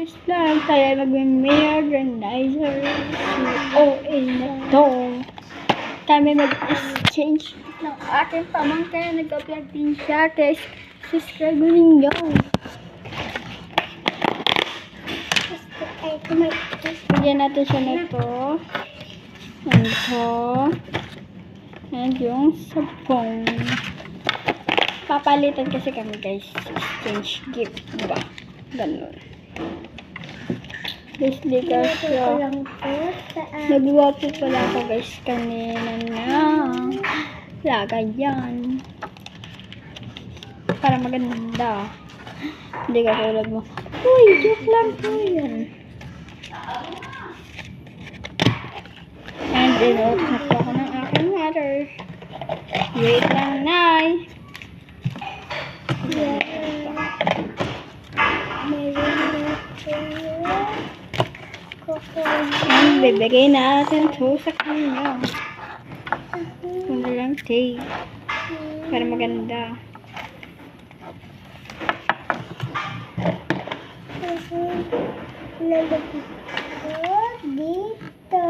First lang tayo mag-merchandiser. OA na to. Kami mag-exchange ng aking pamangkin. Nag-upload din siya. Kaya subscribe mo ninyo. Bigyan natin siya nito. Ito. And yung sabong. Papalitan kasi kami guys. Exchange gift. Diba? Ganun. Guys, di kasi nagwapo pala ako guys kanina na. Lagay yan. Para maganda. Hindi ka tulad mo. Uy, joke lang po yan. And then, nakuha ko ng aking water. Wait lang, Nay. And bibigay natin to sa kanya. Kung na lang tape. Para maganda. Lalagay ko dito.